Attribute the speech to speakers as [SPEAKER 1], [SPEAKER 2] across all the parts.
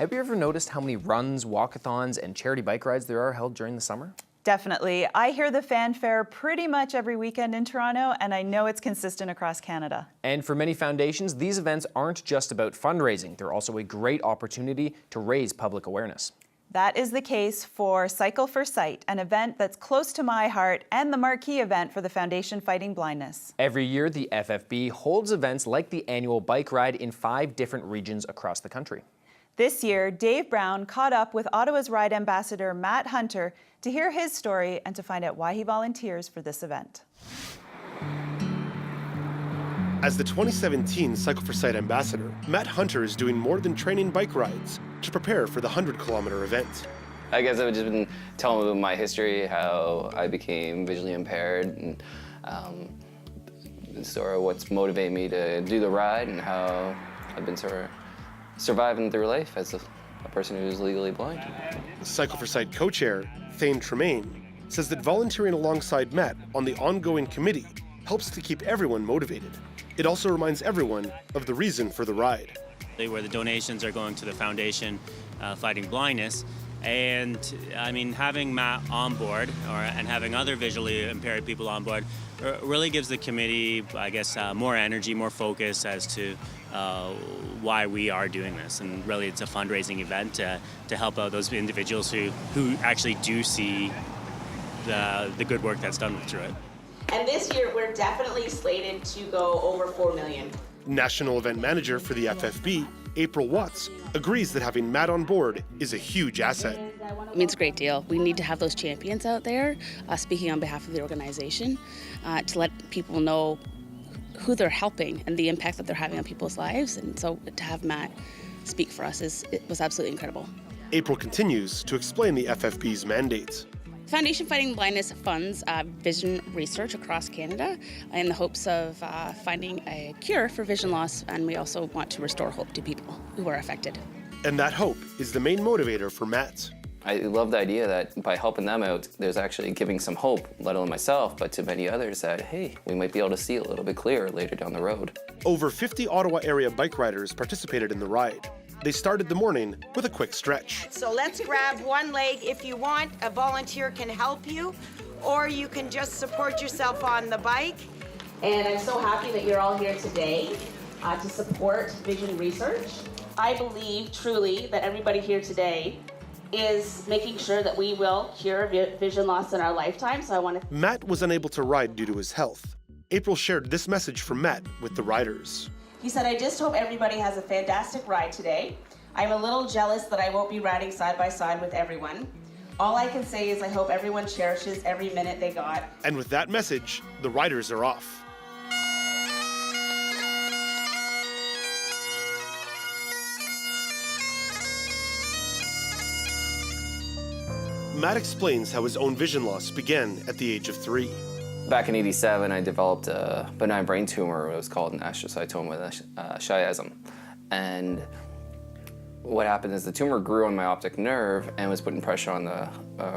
[SPEAKER 1] Have you ever noticed how many runs, walkathons, and charity bike rides there are held during the summer?
[SPEAKER 2] Definitely. I hear the fanfare pretty much every weekend in Toronto, and I know it's consistent across Canada.
[SPEAKER 1] And for many foundations, these events aren't just about fundraising. They're also a great opportunity to raise public awareness.
[SPEAKER 2] That is the case for Cycle for Sight, an event that's close to my heart and the marquee event for the Foundation Fighting Blindness.
[SPEAKER 1] Every year, the FFB holds events like the annual bike ride in 5 different regions across the country.
[SPEAKER 2] This year, Dave Brown caught up with Ottawa's Ride Ambassador Matt Hunter to hear his story and to find out why he volunteers for this event.
[SPEAKER 3] As the 2017 Cycle for Sight Ambassador, Matt Hunter is doing more than training bike rides to prepare for the 100-kilometer event.
[SPEAKER 4] I guess I've just been telling them my history, how I became visually impaired, and sort of what's motivated me to do the ride, and how I've been sort of surviving through life as a person who's legally blind.
[SPEAKER 3] Cycle for Sight co-chair, Thane Tremaine, says that volunteering alongside Matt on the ongoing committee helps to keep everyone motivated. It also reminds everyone of the reason for the ride.
[SPEAKER 5] Where the donations are going to the Foundation Fighting Blindness. And I mean, having Matt on board and having other visually impaired people on board really gives the committee, I guess, more energy, more focus as to why we are doing this. And really it's a fundraising event to help out those individuals who actually do see the good work that's done through it.
[SPEAKER 6] And this year we're definitely slated to go over 4 million.
[SPEAKER 3] National event manager for the FFB, April Watts, agrees that having Matt on board is a huge asset.
[SPEAKER 7] I mean, it's a great deal. We need to have those champions out there, speaking on behalf of the organization, to let people know who they're helping and the impact that they're having on people's lives. And so to have Matt speak for us was absolutely incredible.
[SPEAKER 3] April continues to explain the FFB's mandates.
[SPEAKER 7] Foundation Fighting Blindness funds vision research across Canada in the hopes of finding a cure for vision loss, and we also want to restore hope to people who are affected.
[SPEAKER 3] And that hope is the main motivator for Matt.
[SPEAKER 4] I love the idea that by helping them out, there's actually giving some hope, let alone myself, but to many others that, hey, we might be able to see a little bit clearer later down the road.
[SPEAKER 3] Over 50 Ottawa area bike riders participated in the ride. They started the morning with a quick stretch.
[SPEAKER 8] So let's grab one leg. If you want, a volunteer can help you, or you can just support yourself on the bike.
[SPEAKER 6] And I'm so happy that you're all here today to support vision research. I believe truly that everybody here today is making sure that we will cure vision loss in our lifetime. So I want to...
[SPEAKER 3] Matt was unable to ride due to his health. April shared this message from Matt with the riders.
[SPEAKER 6] He said, I just hope everybody has a fantastic ride today. I'm a little jealous that I won't be riding side by side with everyone. All I can say is I hope everyone cherishes every minute they got.
[SPEAKER 3] And with that message, the riders are off. Matt explains how his own vision loss began at the age of 3.
[SPEAKER 4] Back in '87, I developed a benign brain tumor. It was called an astrocytoma with a chiasm. And what happened is the tumor grew on my optic nerve and was putting pressure on the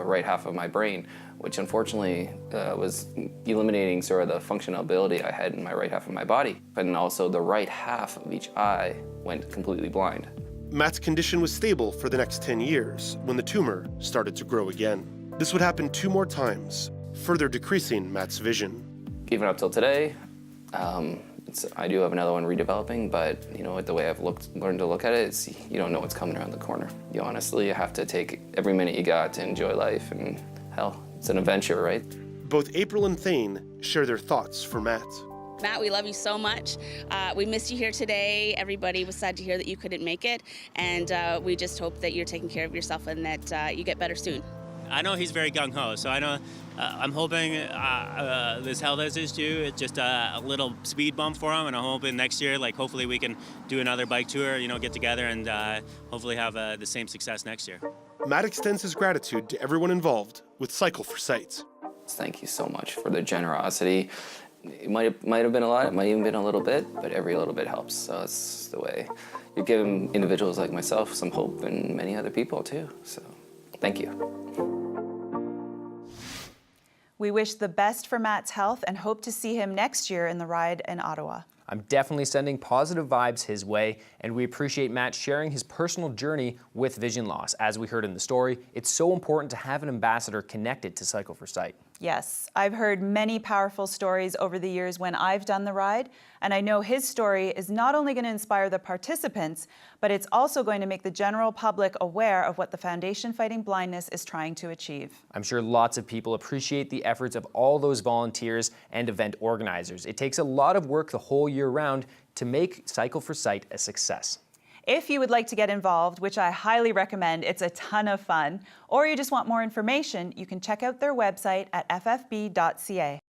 [SPEAKER 4] right half of my brain, which unfortunately was eliminating sort of the functionality I had in my right half of my body. And also the right half of each eye went completely blind.
[SPEAKER 3] Matt's condition was stable for the next 10 years when the tumor started to grow again. This would happen 2 more times, further decreasing Matt's vision.
[SPEAKER 4] Even up till today, I do have another one redeveloping, but you know what, the way I've learned to look at it is you don't know what's coming around the corner. You honestly have to take every minute you got to enjoy life, and hell, it's an adventure, right?
[SPEAKER 3] Both April and Thane share their thoughts for Matt.
[SPEAKER 7] Matt, we love you so much. We missed you here today. Everybody was sad to hear that you couldn't make it, and we just hope that you're taking care of yourself and that you get better soon.
[SPEAKER 5] I know he's very gung-ho, so I know I'm hoping this health issue is just a little speed bump for him, and I'm hoping next year, like, hopefully we can do another bike tour, you know, get together and hopefully have the same success next year.
[SPEAKER 3] Matt extends his gratitude to everyone involved with Cycle for Sight.
[SPEAKER 4] Thank you so much for the generosity. It might have been a lot, it might even been a little bit, but every little bit helps. So it's the way you're giving individuals like myself some hope, and many other people too. So thank you.
[SPEAKER 2] We wish the best for Matt's health and hope to see him next year in the ride in Ottawa.
[SPEAKER 1] I'm definitely sending positive vibes his way, and we appreciate Matt sharing his personal journey with vision loss. As we heard in the story, it's so important to have an ambassador connected to Cycle for Sight.
[SPEAKER 2] Yes, I've heard many powerful stories over the years when I've done the ride, and I know his story is not only going to inspire the participants, but it's also going to make the general public aware of what the Foundation Fighting Blindness is trying to achieve.
[SPEAKER 1] I'm sure lots of people appreciate the efforts of all those volunteers and event organizers. It takes a lot of work the whole year round to make Cycle for Sight a success.
[SPEAKER 2] If you would like to get involved, which I highly recommend, it's a ton of fun, or you just want more information, you can check out their website at ffb.ca.